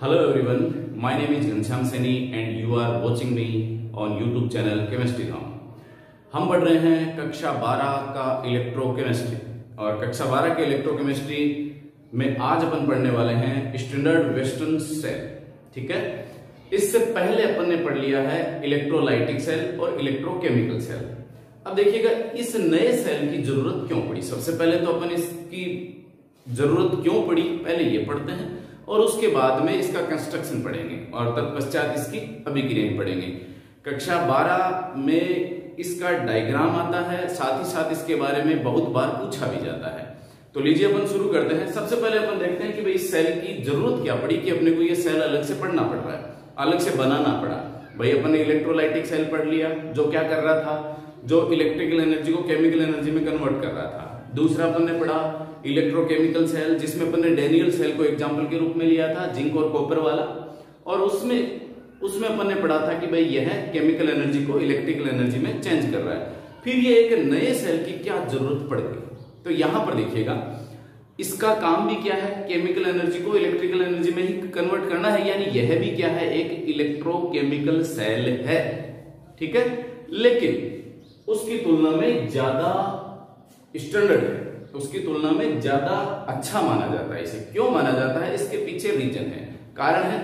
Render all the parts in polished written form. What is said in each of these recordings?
Hello everyone, my name is Ghanshyam Saini and you are watching me on YouTube channel Chemistry धाम। हम पढ़ रहे हैं कक्षा 12 का इलेक्ट्रोकेमिस्ट्री और कक्षा 12 के इलेक्ट्रोकेमिस्ट्री में आज अपन पढ़ने वाले हैं स्टैंडर्ड वेस्टर्न सेल। ठीक है, इससे पहले अपन ने पढ़ लिया है इलेक्ट्रोलाइटिक सेल और इलेक्ट्रोकेमिकल सेल। अब देखिएगा इस नए सेल की जरूरत क्यों पड़ी। सबसे पहले तो अपन इसकी जरूरत क्यों पड़ी पहले ये पढ़ते हैं और उसके बाद में इसका कंस्ट्रक्शन पढ़ेंगे और तत्पश्चात इसकी अभिक्रियाएं पढ़ेंगे। कक्षा 12 में इसका डायग्राम आता है, साथ ही साथ इसके बारे में बहुत बार पूछा भी जाता है। तो लीजिए अपन शुरू करते हैं। सबसे पहले अपन देखते हैं कि भाई इस सेल की जरूरत क्या पड़ी कि अपने को ये सेल अलग से पढ़ना पड़ रहा है, अलग से बनाना पड़ा। भाई अपन ने इलेक्ट्रोलाइटिक सेल पढ़ लिया जो क्या कर रहा था, जो इलेक्ट्रिकल एनर्जी को केमिकल एनर्जी में कन्वर्ट कर रहा था। दूसरा अपन ने पढ़ा इलेक्ट्रोकेमिकल सेल जिसमें अपन ने डेनियल सेल को एग्जांपल के रूप में लिया था, जिंक और कॉपर वाला, और उसमें अपन ने पढ़ा था कि भाई यह केमिकल एनर्जी को इलेक्ट्रिकल एनर्जी में चेंज कर रहा है। फिर ये एक नए सेल की क्या जरूरत पड़ गई, तो यहां पर देखिएगा इसका काम भी क्या है, केमिकल एनर्जी को इलेक्ट्रिकल एनर्जी में ही कन्वर्ट करना है, यानी यह भी क्या है, एक इलेक्ट्रोकेमिकल सेल है। ठीक है, लेकिन उसकी तुलना में ज्यादा स्टैंडर्ड है, उसकी तुलना में ज्यादा अच्छा माना जाता है। इसे क्यों माना जाता है, इसके पीछे रीजन है, कारण है।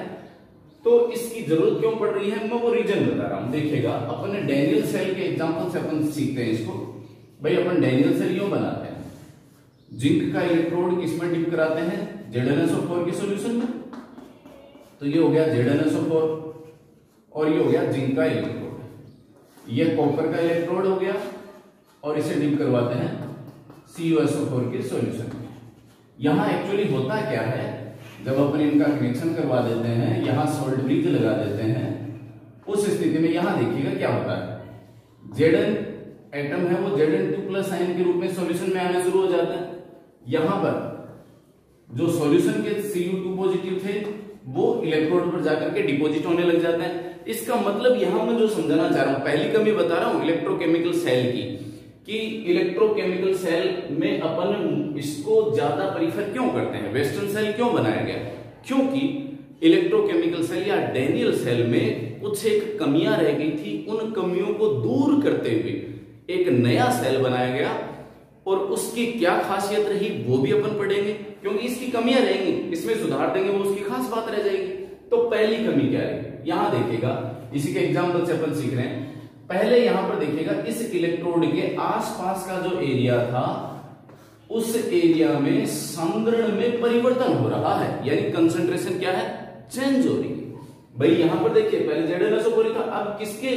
तो इसकी जरूरत क्यों पड़ रही है मैं वो रीजन बता रहा हूं। देखिएगा अपन ने डेनियल सेल के एग्जांपल से अपन सीखते हैं इसको। भाई अपन डेनियल सेल यूं बनाते हैं, जिंक का इलेक्ट्रोड किसमें डिप कराते हैं, ZnSO4 के सॉल्यूशन में। तो ये हो गया ZnSO4 और ये हो गया जिंक का इलेक्ट्रोड। ये कॉपर का इलेक्ट्रोड हो गया और इसे डिप करवाते हैं CuSO4 के सॉल्यूशन में। यहां एक्चुअली होता क्या है, जब अपन इनका कनेक्शन करवा देते हैं, यहां सोल्ट ब्रिज लगा देते हैं, उस स्थिति में यहां देखिएगा क्या होता है, Zn एटम है वो Zn2+ आयन के रूप में सॉल्यूशन में आना शुरू हो जाता है। यहां पर जो सॉल्यूशन के Cu2 पॉजिटिव थे वो इलेक्ट्रोड पर जाकर के डिपॉजिट होने लग जाते हैं। इसका मतलब यहां मैं जो समझाना चाह रहा हूं, पहली कमी बता रहा हूं इलेक्ट्रोकेमिकल सेल की, कि इलेक्ट्रोकेमिकल सेल में अपन इसको ज्यादा प्रीफर क्यों करते हैं, वेस्टर्न सेल क्यों बनाया गया, क्योंकि इलेक्ट्रोकेमिकल सेल या डेनियल सेल में कुछ एक कमियां रह गई थी। उन कमियों को दूर करते हुए एक नया सेल बनाया गया और उसकी क्या खासियत रही वो भी अपन पढ़ेंगे, क्योंकि इसकी कमियां रहेंगी, इसमें सुधार देंगे वो उसकी खास बात रह जाएगी। तो पहली कमी क्या है, यहां देखिएगा इसी के एग्जाम्पल से अपन सीख रहे हैं। पहले यहां पर देखिएगा इस इलेक्ट्रोड के आसपास का जो एरिया था उस एरिया में सांद्रण में परिवर्तन हो रहा है, यानी कंसंट्रेशन क्या है, चेंज हो रही है। भाई यहां पर देखिए पहले ZnSO4 था, अब किसके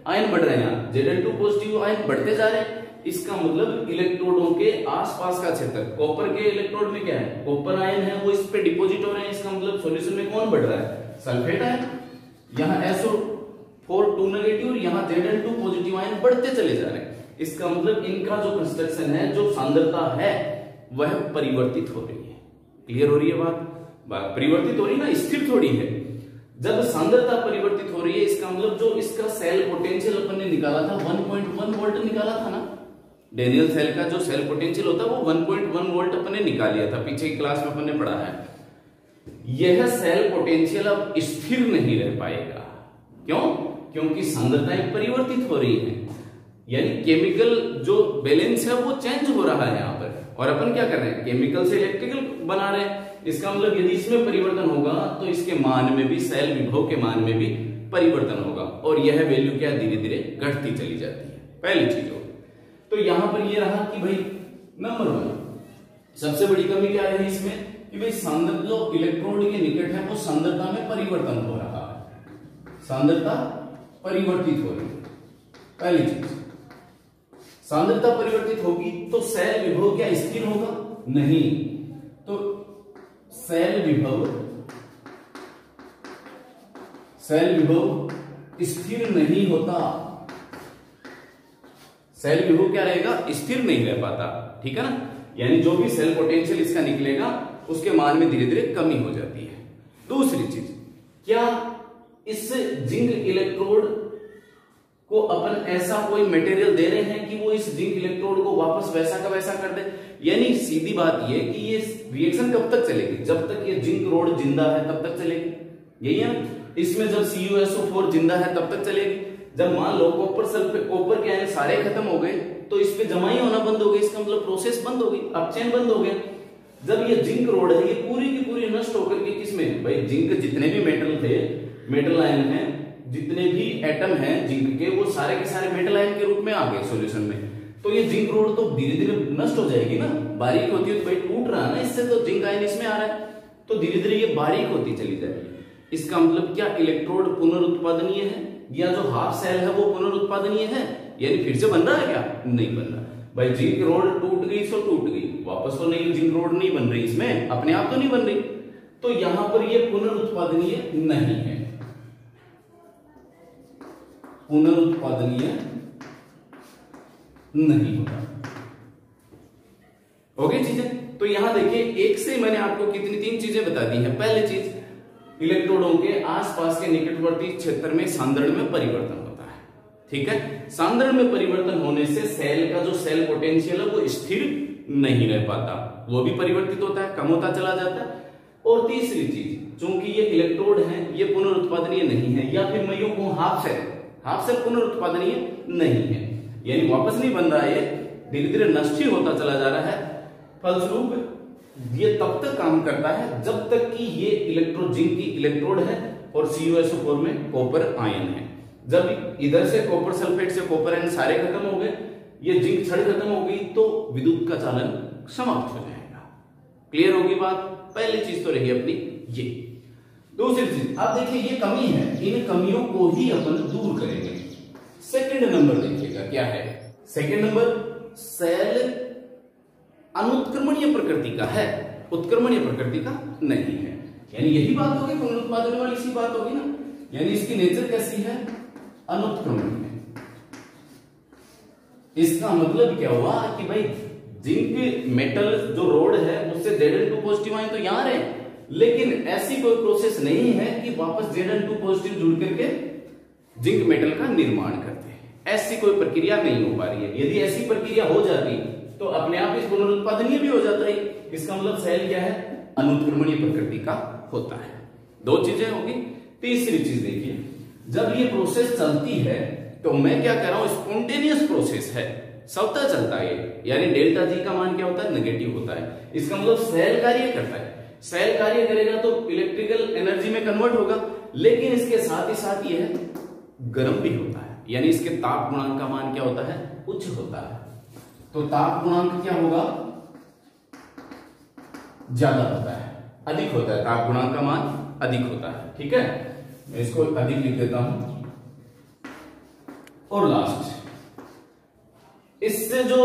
आयन बढ़ रहे हैं, यहाँ Zn2 पॉजिटिव आयन बढ़ते जा रहे हैं। इसका मतलब इलेक्ट्रोडों के आसपास का क्षेत्र, कॉपर के इलेक्ट्रोड में क्या है, कॉपर आयन है वो इस पे डिपोजिट हो रहे हैं। इसका मतलब सॉल्यूशन में कौन बढ़ रहा है, सल्फेट आयन। यहाँ SO4 2 नेगेटिव और यहाँ Zn2 पॉजिटिव आयन बढ़ते चले जा रहे हैं। इसका मतलब इनका जो कंस्ट्रक्शन है, जो सांद्रता है वह परिवर्तित हो रही है। क्लियर हो रही है बात परिवर्तित हो रही है ना, स्थिर थोड़ी है। जब सांद्रता परिवर्तित हो रही है इसका मतलब जो इसका सेल पोटेंशियल अपन ने निकाला था 1.1 वोल्ट निकाला था ना, डेनियल सेल का जो सेल पोटेंशियल होता है वो 1.1 वोल्ट अपन ने निकाल लिया था, पीछे की क्लास में अपन ने पढ़ा है। यह सेल पोटेंशियल अब स्थिर नहीं रह पाएगा। क्यों, क्योंकि सांद्रताएं परिवर्तित हो रही हैं, यानी केमिकल जो बैलेंस है वो चेंज हो रहा है यहाँ पर। और अपन क्या कर रहे हैं, केमिकल से इलेक्ट्रिकल बना रहे हैं। इसका मतलब यदि इसमें परिवर्तन होगा तो इसके मान में भी, सेल विभव के मान में भी परिवर्तन होगा और यह वैल्यू क्या धीरे धीरे घटती चली जाती है। पहली चीज हो तो यहां पर यह रहा कि भाई नंबर 1 सबसे बड़ी कमी क्या है इसमें, कि भाई सांद्रता जो इलेक्ट्रोड के निकट है वो सांद्रता में परिवर्तन हो रहा है, सांद्रता परिवर्तित हो रही है। पहली चीज, सांद्रता परिवर्तित होगी तो सेल विभव क्या स्थिर होगा, नहीं। तो सेल विभव स्थिर नहीं होता, सेल विभव क्या रहेगा, स्थिर नहीं रह पाता। ठीक है ना, यानी जो भी सेल पोटेंशियल इसका निकलेगा उसके मान में धीरे धीरे कमी हो जाती है। दूसरी चीज, क्या इस जिंक इलेक्ट्रोड को अपन ऐसा कोई मटेरियल दे रहे हैं कि वो इस जिंक इलेक्ट्रोड को वापस वैसा का वैसा कर दे, यानी सीधी बात ये कि ये रिएक्शन कब तक चलेगी, जब तक ये जिंक रोड जिंदा है तब तक चलेगी। यही है ना। इसमें जब CuSO4 जिंदा है तब तक चलेगी। जब मान लो कॉपर सल्फेट, कॉपर के आयन सारे खत्म हो गए तो इस पे जमा ही होना बंद हो गई, इसका मतलब प्रोसेस बंद हो गई, अपचयन बंद हो गया। जब ये जिंक रोड है ये पूरी की पूरी नष्ट होकर के किसमें, भाई जिंक जितने भी मेटल थे, मेटल आयन हैं, जितने भी एटम हैं जिंक के, वो सारे के सारे मेटल आयन के रूप में आ गए सॉल्यूशन में। तो ये जिंक रोड तो धीरे धीरे नष्ट हो जाएगी ना, बारीक होती है तो भाई टूट रहा है ना, इससे तो जिंक आयन इसमें आ रहा है, तो धीरे धीरे ये बारीक होती चली जाएगी। इसका मतलब क्या इलेक्ट्रोड पुनरुत्पादनीय है, या जो हाफ सेल है वो पुनरुत्पादनीय है, यानी फिर से बन रहा है क्या, नहीं बन रहा। भाई जिंक रोड टूट गई सो टूट गई, वापस तो नहीं जिंक रोड नहीं बन रही, इसमें अपने आप तो नहीं बन रही, तो यहां पर ये पुनरुत्पादनीय नहीं है, पुनरुत्पादनीय नहीं होता। ओके चीजें, तो यहां देखिए एक से मैंने आपको कितनी 3 चीजें बता दी हैं। पहली चीज, इलेक्ट्रोडों के आसपास के निकटवर्ती क्षेत्र में सांद्रण में परिवर्तन होता है, ठीक है। सांद्रण में परिवर्तन होने से सेल का जो सेल पोटेंशियल है वो स्थिर नहीं रह पाता, वो भी परिवर्तित होता है, कम होता चला जाता है। और तीसरी चीज, चूंकि ये इलेक्ट्रोड है ये पुनरुत्पादनीय नहीं है, या फिर मैं यूं कहूं हाफ सेल पुनरुत्पादनीय नहीं है, यानी वापस नहीं बन रहा है, ये धीरे धीरे नष्ट ही होता चला जा रहा है। फलस्वरूप ये तब तक काम करता है जब तक कि ये इलेक्ट्रोड जिंक की इलेक्ट्रोड है और CuSO4 में कॉपर आयन है। जब इधर से कॉपर सल्फेट से कॉपर आयन सारे खत्म हो गए, ये जिंक छड़ खत्म हो गई, तो विद्युत का चालन समाप्त हो जाएगा। क्लियर होगी बात। पहली चीज तो रही अपनी ये। दूसरी चीज, अब देखिए ये कमी है, इन कमियों को ही अपन दूर करेंगे। सेकंड नंबर देखिएगा क्या है। सेकंड नंबर, सेल अनुत्क्रमणीय प्रकृति का है, उत्क्रमणीय प्रकृति का नहीं है। यानी यही बात होगी, पुनरुत्पादन वाली इसी बात होगी ना, यानी इसकी नेचर कैसी है, अनुत्क्रमणीय। इसका मतलब क्या हुआ कि भाई जिंक मेटल जो रोड है उससे Zn2 पॉजिटिव आए तो यहां रहे, लेकिन ऐसी कोई प्रोसेस नहीं है कि वापस Zn2 पॉजिटिव जुड़ करके जिंक मेटल का निर्माण करते हैं, ऐसी कोई प्रक्रिया नहीं हो पा रही है। यदि ऐसी प्रक्रिया हो जाती तो अपने आप इस पुनरुत्पादनीय भी हो जाता है। इसका मतलब सेल क्या है, अनुत्क्रमणीय प्रकृति का होता है। 2 चीजें होगी। तीसरी चीज देखिए, जब ये प्रोसेस चलती है तो मैं क्या कर रहा हूं, स्पॉन्टेनियस प्रोसेस है, स्वतः चलता है, यानी डेल्टा जी का मान क्या होता है, नेगेटिव होता है। इसका मतलब सेल कार्य करता है, सेल कार्य करेगा तो इलेक्ट्रिकल एनर्जी में कन्वर्ट होगा, लेकिन इसके साथ ही साथ यह गर्म भी होता है, यानी इसके ताप गुणांक का मान क्या होता है, उच्च होता है। तो ताप गुणांक क्या होगा, ज्यादा होता है, अधिक होता है, ताप गुणांक का मान अधिक होता है, ठीक है। मैं इसको अधिक लिख देता हूं। और लास्ट, इससे जो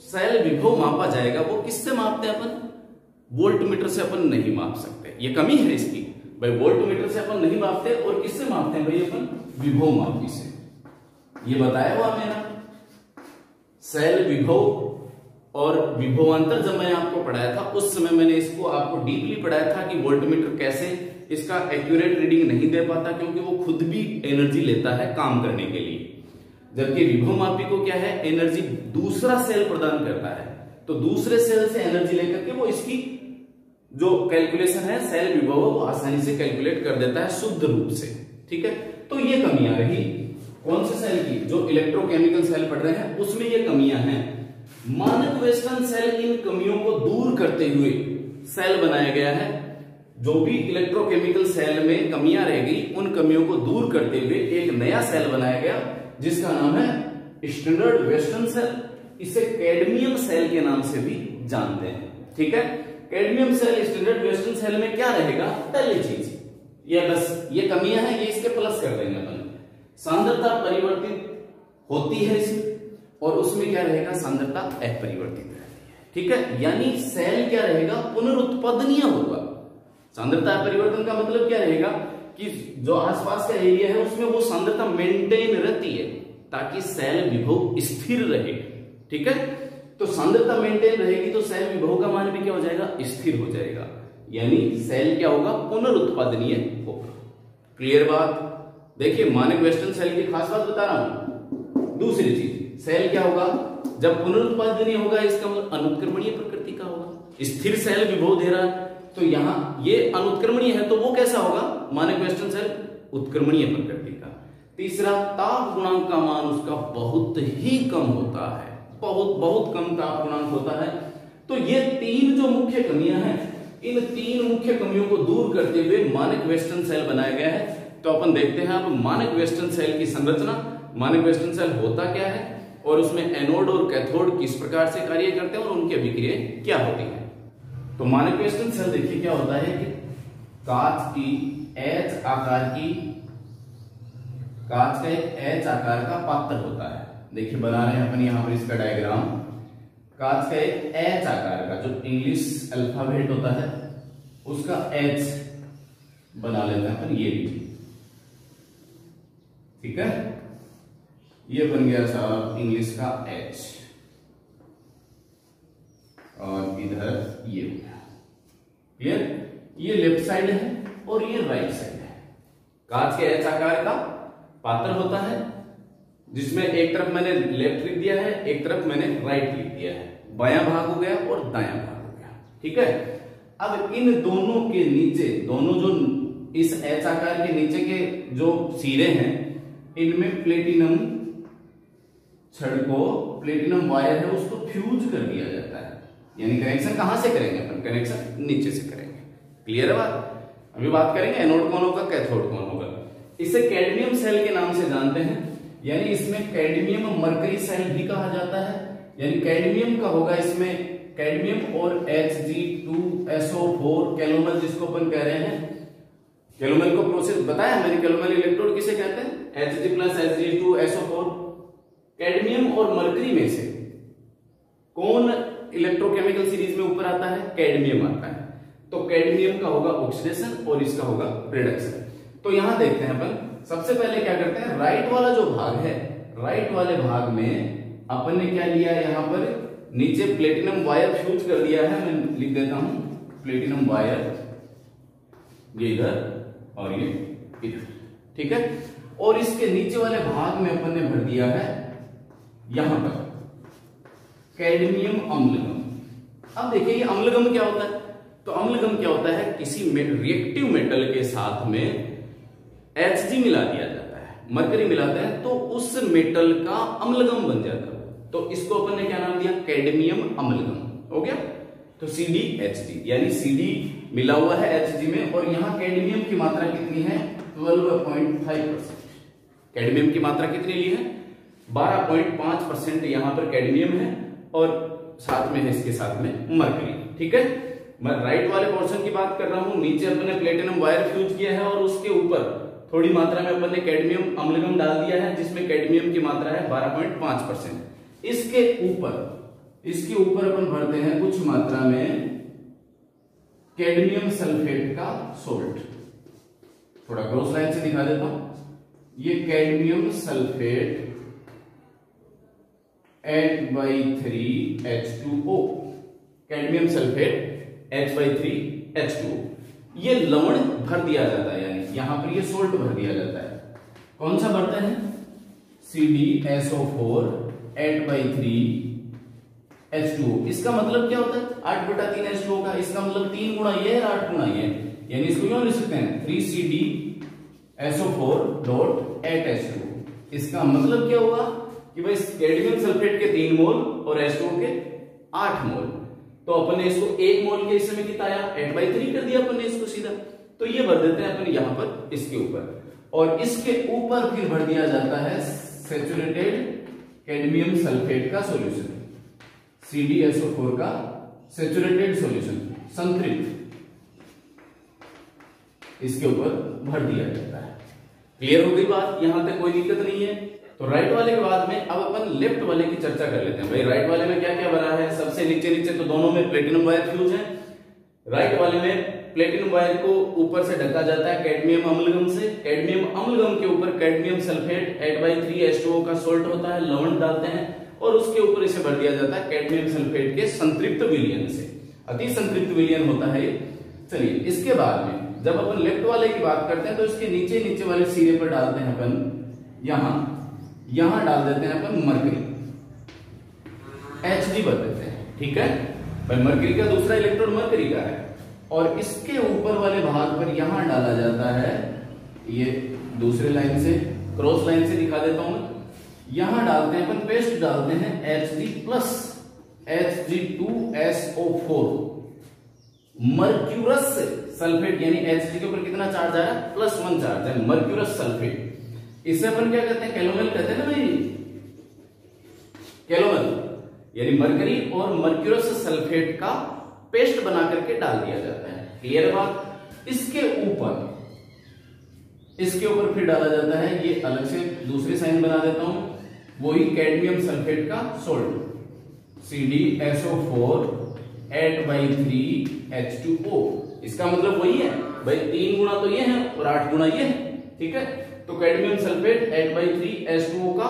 सेल विभव मापा जाएगा वो किससे मापते हैं अपन, वोल्टमीटर से अपन नहीं माप सकते, ये कमी है इसकी। भाई वोल्टमीटर से अपन नहीं मापते, और किससे मापते हैं भाई अपन, विभव मापी से। ये बताया हुआ मैंने, सेल विभव और विभवांतर जब मैंने आपको पढ़ाया था उस समय मैंने इसको आपको डीपली पढ़ाया था कि वोल्टमीटर कैसे इसका एक्यूरेट रीडिंग नहीं दे पाता, क्योंकि वो खुद भी एनर्जी लेता है काम करने के लिए, जबकि विभवमापी को क्या है, एनर्जी दूसरा सेल प्रदान करता है, तो दूसरे सेल से एनर्जी लेकर के वो इसकी जो कैलकुलेशन है सेल विभव वो आसानी से कैलकुलेट कर देता है शुद्ध रूप से, ठीक है। तो ये कमियां रही कौन से सेल की, जो इलेक्ट्रोकेमिकल सेल पढ़ रहे हैं उसमें ये कमियां हैं। मानक वेस्टर्न सेल इन कमियों को दूर करते हुए सेल बनाया गया है। जो भी इलेक्ट्रोकेमिकल सेल में कमियां रह गई उन कमियों को दूर करते हुए एक नया सेल बनाया गया जिसका नाम है स्टैंडर्ड वेस्टर्न सेल। इसे कैडमियम सेल के नाम से भी जानते हैं, ठीक है। Cadmium cell standard western cell में क्या रहेगा, पहली चीज ये बस ये कमियां हैं, ये इसके प्लस कर देंगे अपन। सांद्रता परिवर्तित होती है इसमें, और उसमें क्या रहेगा, सांद्रता अपरिवर्तित रहती है, ठीक है। यानी सेल क्या रहेगा, पुनरुत्पादनीय होगा। सांद्रता अपरिवर्तन का मतलब क्या रहेगा कि जो आसपास का एरिया है उसमें वो सांद्रता मेंटेन रहती है ताकि सेल विभव स्थिर रहे, ठीक है। तो सांद्रता मेंटेन रहेगी तो सेल विभव का मान भी क्या हो जाएगा, स्थिर हो जाएगा, यानी सेल क्या होगा, पुनरुत्पादनीय होगा। क्लियर बात। देखिए मानक वेस्टर्न सेल की खास बात बता रहा हूं। दूसरी चीज, सेल क्या होगा, जब पुनरुत्पादनीय होगा इसका मतलब अनुत्क्रमणीय प्रकृति का होगा। स्थिर सेल विभव दे रहा है तो यहां ये अनुत्क्रमणीय है, तो वो कैसा होगा, मानक वेस्टर्न सेल उत्क्रमणीय प्रकृति का। तीसरा, ताप गुणांक का मान उसका बहुत ही कम होता है, बहुत कम ताप गुणांक होता है। तो ये तीन जो मुख्य कमियां हैं, इन तीन मुख्य कमियों को दूर करते हुए मानक वेस्टर्न सेल बनाया गया है। तो अपन देखते हैं अब मानक वेस्टर्न सेल की संरचना, मानक वेस्टर्न सेल होता क्या है और उसमें एनोड और कैथोड किस प्रकार से कार्य करते हैं और उनकी अभिक्रिया क्या होती है। तो मानक वेस्टर्न सेल देखिए क्या होता है कि कांच की एच आकार का पात्र होता है। देखिए बना रहे हैं अपन यहां पर इसका डायग्राम, कांच का एक एच आकार का, जो इंग्लिश अल्फाबेट होता है उसका एच बना लेते हैं अपन, ये भी ठीक है। ये बन गया साहब इंग्लिश का एच, और इधर ये हो गया, क्लियर। ये लेफ्ट साइड है और ये राइट साइड है। कांच के एच आकार का पात्र होता है जिसमें एक तरफ मैंने लेफ्ट लिख दिया है, एक तरफ मैंने राइट लिख दिया है, बायां भाग हो गया और दायां भाग हो गया, ठीक है। अब इन दोनों के नीचे, दोनों जो इस एच आकार के नीचे के जो सिरे हैं, इनमें प्लेटिनम छड़ को, प्लेटिनम वायर है उसको फ्यूज कर दिया जाता है। यानी कनेक्शन कहां से करेंगे अपन, कनेक्शन नीचे से करेंगे, क्लियर है बात। अभी बात करेंगे एनोड कौन होगा, कैथोड कौन होगा। इसे कैडमियम सेल के नाम से जानते हैं, यानी इसमें कैडमियम मरकरी सेल भी कहा जाता है। यानी कैडमियम का होगा इसमें, कैडमियम और Hg2SO4 कैलोमल जिसको अपन कह रहे हैं। कैलोमल को प्रोसेस बताया मैंने, कैलोमल इलेक्ट्रोड किसे कहते हैं, Hg प्लस Hg2SO4। कैडमियम और मरकरी में से कौन इलेक्ट्रोकेमिकल सीरीज में ऊपर आता है, कैडमियम आता है। तो कैडमियम का होगा ऑक्सीडेशन और इसका होगा रिडक्शन। तो यहां देखते हैं अपन, सबसे पहले क्या करते हैं, राइट वाला जो भाग है, राइट वाले भाग में अपन ने क्या लिया, यहां पर नीचे प्लेटिनम वायर फ्यूज कर दिया है, मैं लिख देता हूं प्लेटिनम वायर, ये इधर और ये इधर, ठीक है। और इसके नीचे वाले भाग में अपन ने भर दिया है यहां पर कैडमियम अम्लगम। अब देखिए ये अम्लगम क्या होता है, तो अम्लगम क्या होता है, किसी रिएक्टिव मेटल के साथ में Hg मिला दिया जाता है, मरकरी मिलाते हैं तो उस मेटल का अम्लगम बन जाता है। तो इसको अपन ने क्या नाम दिया, कैडमियम अम्लगम हो गया। तो CdHd, यानी Cd मिला हुआ है Hg में, और यहां कैडमियम की मात्रा कितनी है, 12.5%। कैडमियम की मात्रा कितनी ली है, 12.5% यहां पर कैडमियम है, और साथ में है इसके साथ में मरकरी, ठीक है। मैं राइट वाले पोर्शन की बात कर रहा हूं, नीचे अपन ने प्लेटिनम वायर फ्यूज किया है और उसके ऊपर थोड़ी मात्रा में अपन ने कैडमियम अम्लगम डाल दिया है जिसमें कैडमियम की मात्रा है 12.5%। इसके ऊपर अपन भरते हैं कुछ मात्रा में कैडमियम सल्फेट का सोल्ट। थोड़ा क्रॉस लाइन से दिखा देता हूं, ये cadmium sulphate H/3H2O, cadmium sulphate H/3H2O, ये लवण भर दिया जाता है, यानी यहां पर ये सोल्ट भर दिया जाता है। कौन सा भरता है, CdSO4 8/3H2O। इसका मतलब क्या होता है, 8/3H2O का, इसका मतलब 3 गुणा ये है 8 गुणा ये, यानी इसको क्यों लिख सकते हैं 3CdSO4.8H2O। इसका मतलब क्या होगा कि भाई कैडमियम सल्फेट के 3 मोल और H2O के 8 मोल। तो अपन ने इसको 1 मोल के हिस्से में कितना आया, 8/3 कर दिया अपन ने इसको सीधा। तो ये भर देते हैं अपन यहां पर इसके ऊपर, और इसके ऊपर फिर भर दिया जाता है सैचुरेटेड कैडमियम सल्फेट का सॉल्यूशन, CdSO4 का सैचुरेटेड सॉल्यूशन, संतृप्त, इसके ऊपर भर दिया जाता है। क्लियर हो गई बात, यहां तक कोई दिक्कत नहीं है। तो राइट वाले के बाद में अब अपन लेफ्ट वाले की चर्चा कर लेते हैं। भाई राइट वाले में क्या क्या बना है, सबसे नीचे तो दोनों में प्लेटिनम वायर फ्यूज है। राइट वाले में प्लेटिनम वायर को ऊपर से ढका जाता है कैडमियम अम्लगम से। कैडमियम अम्लगम के ऊपर कैडमियम सल्फेट 8/3H2O का सोल्ट होता है, लवण डालते हैं, और उसके ऊपर इसे भर दिया जाता है कैडमियम सल्फेट के संतृप्त विलयन से। अति संतृप्त विलयन होता है। चलिए इसके बाद में जब अपन लेफ्ट वाले की बात करते हैं तो इसके नीचे वाले सिरे पर डालते हैं अपन, यहां डाल देते हैं अपन मरकरी, Hg भर देते हैं, ठीक है। भाई मरकरी का दूसरा इलेक्ट्रॉन मरकरी का है, और इसके ऊपर वाले भाग पर यहां डाला जाता है, ये दूसरे लाइन से क्रॉस लाइन से दिखा देता हूं, यहां डालते हैं अपन पेस्ट डालते हैं Hg plus Hg2SO4 mercurous sulphate, यानी Hg के ऊपर कितना चार्ज आया, +1 चार्ज है, मर्क्यूरस सल्फेट। इसे अपन क्या कहते हैं, कैलोमल कहते हैं ना भाई, कैलोमल यानी मरकरी और मर्क्यूरस सल्फेट का पेस्ट बना करके डाल दिया जाता है। क्लियर बात। इसके ऊपर फिर डाला जाता है, ये अलग से दूसरे साइन बना देता हूं, वही कैडमियम सल्फेट का सोल्ट CdSO4 8/3H2O। इसका मतलब वही है भाई, 3 गुना तो ये है और 8 गुना ये है, ठीक है। तो कैडमियम सल्फेट 8/3H2O का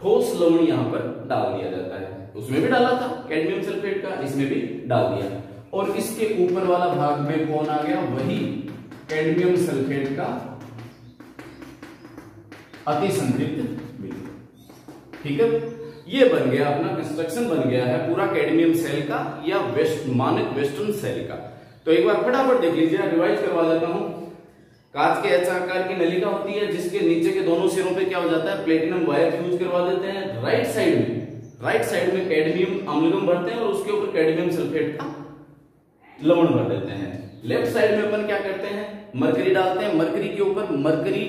ठोस लवण यहां पर डाल दिया जाता है। उसमें भी डाला था कैडमियम सल्फेट का, इसमें भी डाल दिया। और इसके ऊपर वाला भाग में कौन आ गया, वही कैडमियम सल्फेट का अतिसंतृप्त बिंदु, ठीक है। ये बन गया अपना कंस्ट्रक्शन, बन गया है पूरा कैडमियम सेल का या मानक वेस्टर्न सेल का। तो एक बार फटाफट देख लीजिए, रिवाइज करवा देता हूं। कांच के एच आकार की नलिका होती है, जिसके नीचे के दोनों सिरों पे क्या हो जाता है, प्लेटिनम वायर फ्यूज करवा देते हैं। राइट साइड में कैडमियम अम्लगम भरते हैं और उसके ऊपर कैडमियम सल्फेट का लवण भर देते हैं। लेफ्ट साइड में अपन क्या करते हैं, मरकरी डालते हैं, मरकरी के ऊपर मरकरी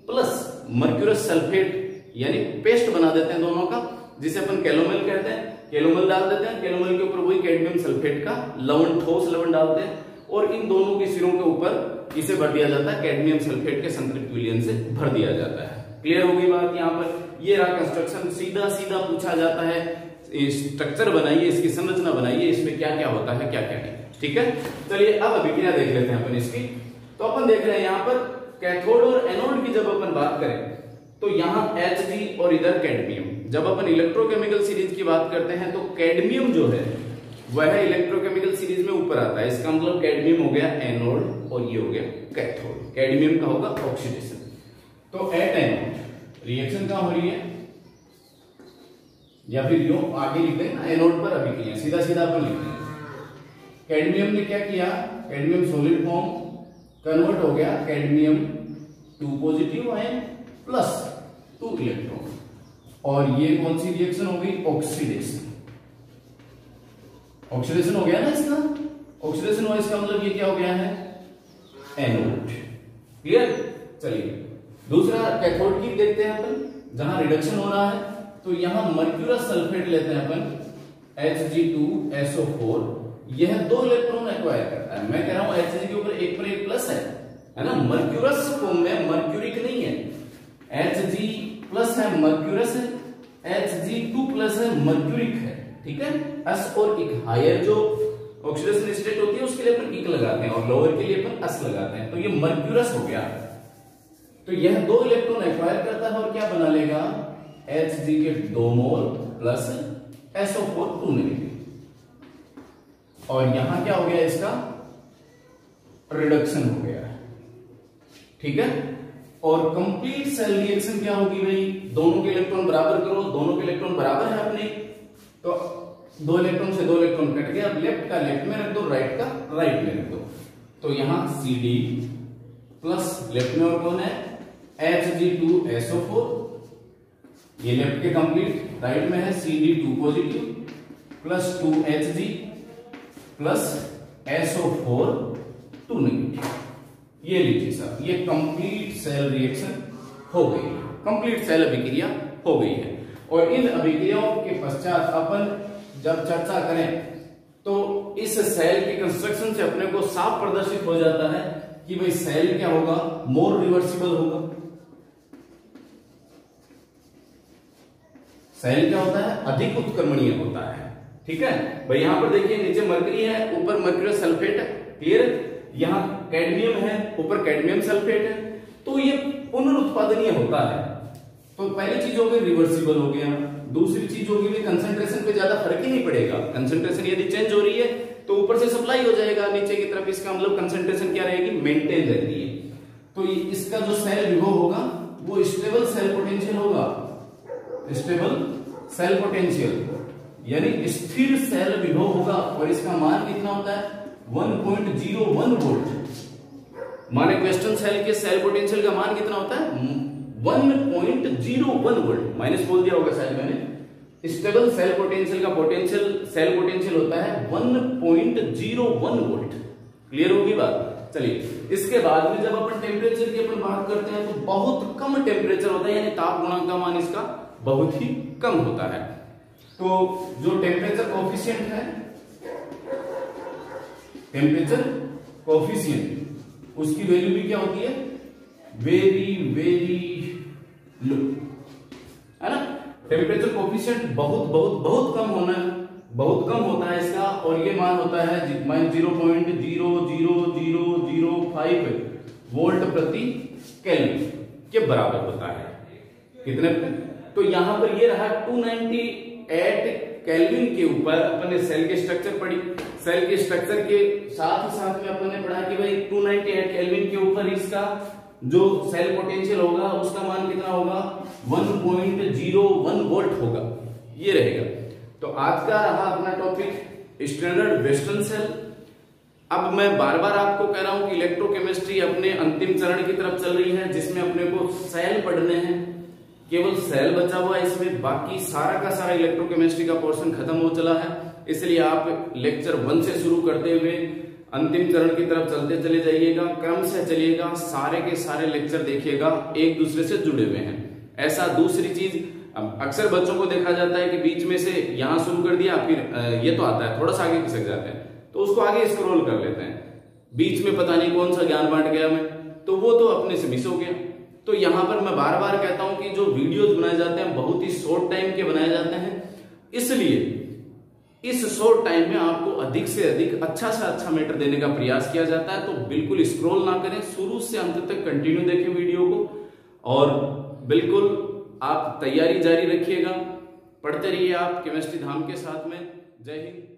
प्लस मर्क्यूरस सल्फेट यानी पेस्ट बना देते हैं दोनों का, जिसे अपन कैलोमल कहते हैं। कैलोमल डाल देते हैं, कैलोमल के ऊपर वही कैडमियम सल्फेट का लवण, ठोस लवण डालते हैं और इन दोनों के सिरों के ऊपर इसे भर दिया जाता है, कैडमियम सल्फेट के संतृप्त विलयन से भर दिया जाता है। क्लियर होगी बात। यहाँ पर ये रहा कंस्ट्रक्शन, सीधा पूछा जाता है, स्ट्रक्चर बनाइए, इसकी संरचना बनाइए, इसमें क्या क्या होता है, क्या क्या नहीं, ठीक है। चलिए अब अभिक्रिया देख लेते हैं अपन इसकी। तो अपन देख रहे हैं यहाँ पर कैथोड और एनोड की जब अपन बात करें तो यहाँ Hg और इधर कैडमियम। जब अपन इलेक्ट्रोकेमिकल सीरीज की बात करते हैं तो कैडमियम जो है वह इलेक्ट्रोकेमिकल सीरीज में ऊपर आता है। इसका मतलब कैडमियम हो गया एनोड और ये हो गया कैथोड। कैडमियम का होगा ऑक्सीडेशन। तो एट एनोड रिएक्शन कहां हो रही है, या फिर यो आगे लिख दें ना, एनोड पर अभिक्रिया, सीधा अपन लिख दें। कैडमियम ने क्या किया, कैडमियम सॉलिड फॉर्म कन्वर्ट हो गया cadmium 2 positive ion plus 2 electron, और ये कौन सी रिएक्शन हो गई, ऑक्सीडेशन। ऑक्सीडेशन हो गया ना इसका, ऑक्सीडेशन हुआ, इसका मतलब ये क्या हो गया है, एनोड। क्लियर। चलिए दूसरा कैथोड की देखते हैं अपन, जहां रिडक्शन हो रहा है। तो यहां मर्क्यूरस सल्फेट लेते हैं अपन Hg2SO4, यह 2 इलेक्ट्रॉन एक्वायर करता है। मैं कह रहा हूं Hg के ऊपर एक पर एक प्लस है ना, मर्क्यूरस फॉर्म में मर्क्यूरिक नहीं है, Hg प्लस है मर्क्यूरस है, Hg2 प्लस है मर्क्यूरिक है, ठीक है। एस और इक, हायर जो ऑक्सीडेशन स्टेट होती है उसके लिए अपन इक लगाते हैं और लोअर के लिए अपन एस लगाते हैं। तो ये मर्क्यूरस हो गया। तो यह 2 इलेक्ट्रॉन एक्वायर करता है और क्या बना लेगा, Hg के 2 मोल प्लस SO4 2 नेगेटिव। और यहां क्या हो गया, इसका रिडक्शन हो गया, ठीक है। और कंप्लीट सेल रिएक्शन क्या होगी भाई, दोनों के इलेक्ट्रॉन बराबर करो, दोनों के इलेक्ट्रॉन बराबर है अपने, तो 2 इलेक्ट्रॉन से 2 इलेक्ट्रॉन कट गया। अब लेफ्ट का लेफ्ट में रख दो, राइट का राइट में रख दो। तो यहां Cd प्लस लेफ्ट में और कौन है, Hg2SO4, ये लेफ्ट के कंप्लीट, राइट में है Cd2 positive plus 2Hg plus SO4 2 negative. ये लीजिए साहब, ये कंप्लीट सेल रिएक्शन हो गई है, कंप्लीट सेल अभिक्रिया हो गई है। और इन अभिक्रियाओं के पश्चात अपन जब चर्चा करें तो इस सेल के कंस्ट्रक्शन से अपने को साफ प्रदर्शित हो जाता है कि भाई सेल क्या होगा, मोर रिवर्सिबल होगा। सेल क्या होता है, अधिक उत्क्रमणीय होता है, ठीक है भाई। यहां पर देखिए नीचे मरकरी है, ऊपर मर्क्यूरस सल्फेट है, क्लियर। यहां कैडमियम है, ऊपर कैडमियम सल्फेट है, तो ये पुनरुत्पादनीय होता है। तो पहली चीज हो गई रिवर्सिबल हो गया। दूसरी चीज होगी भाई कंसंट्रेशन पे ज्यादा फर्क ही नहीं पड़ेगा। कंसंट्रेशन यदि चेंज हो रही है तो ऊपर से सप्लाई हो जाएगा नीचे की तरफ, इसका मतलब कंसंट्रेशन क्या रहेगी, मेंटेन रहती है। तो इसका जो सेल विभव होगा वो स्टेबल सेल पोटेंशियल होगा, स्टेबल सेल पोटेंशियल यानी स्थिर सेल विभव होगा। और इसका मान कितना होता है, 1.01 वोल्ट। माने क्वेश्चन सेल के सेल पोटेंशियल का मान कितना होता है? 1.01 वोल्ट। माइनस बोल दिया होगा शायद मैंने। स्टेबल सेल पोटेंशियल का सेल पोटेंशियल होता है 1.01 वोल्ट। क्लियर होगी बात? चलिए, इसके बाद में जब अपन टेम्परेचर की अपन बात करते हैं तो बहुत कम टेम्परेचर होता है, यानी ताप गुणांक का मान इसका बहुत ही कम होता है। तो जो टेम्परेचर कोफिशिएंट है, टेम्परेचर कोफिशिएंट, उसकी वैल्यू भी क्या होती है? वेरी वेरी लो, है ना। टेम्परेचर कोफिशिएंट बहुत बहुत बहुत कम होता है इसका, और ये मान होता है -0.00005 वोल्ट प्रति केल्विन के बराबर होता है। कितने पे? तो यहां पर ये रहा 298 केल्विन के ऊपर अपन ने सेल के स्ट्रक्चर पढ़ी। सेल के स्ट्रक्चर के साथ ही साथ में अपन ने पढ़ा कि भाई 298 केल्विन के ऊपर इसका जो सेल पोटेंशियल होगा उसका मान कितना होगा? 1.01 वोल्ट होगा। ये रहेगा। तो आज का रहा अपना टॉपिक स्टैंडर्ड वेस्टर्न सेल। अब मैं बार बार आपको कह रहा हूं कि इलेक्ट्रोकेमिस्ट्री अपने अंतिम चरण की तरफ चल रही है, जिसमें अपने को सेल पढ़ने हैं। केवल सेल बचा हुआ इसमें, बाकी सारा का सारा इलेक्ट्रोकेमिस्ट्री का पोर्शन खत्म हो चला है। इसलिए आप लेक्चर 1 से शुरू करते हुए अंतिम चरण की तरफ चलते चले जाइएगा, क्रम से चलिएगा, सारे के सारे लेक्चर देखिएगा, एक दूसरे से जुड़े हुए हैं। ऐसा दूसरी चीज, अक्सर बच्चों को देखा जाता है कि बीच में से यहां शुरू कर दिया, फिर ये तो आता है, थोड़ा सा आगे खिसक जाते हैं, तो उसको आगे स्क्रॉल कर लेते हैं, बीच में पता नहीं कौन सा ज्ञान बांट गया मैं, तो वो तो अपने से मिस हो गया। तो यहां पर मैं बार बार कहता हूं कि जो वीडियोज बनाए जाते हैं बहुत ही शॉर्ट टाइम के बनाए जाते हैं, इसलिए इस शॉर्ट टाइम में आपको अधिक से अधिक अच्छा से अच्छा मैटर देने का प्रयास किया जाता है। तो बिल्कुल स्क्रॉल ना करें, शुरू से अंत तक कंटिन्यू देखें वीडियो को, और बिल्कुल आप तैयारी जारी रखिएगा, पढ़ते रहिए आप केमिस्ट्री धाम के साथ में। जय हिंद।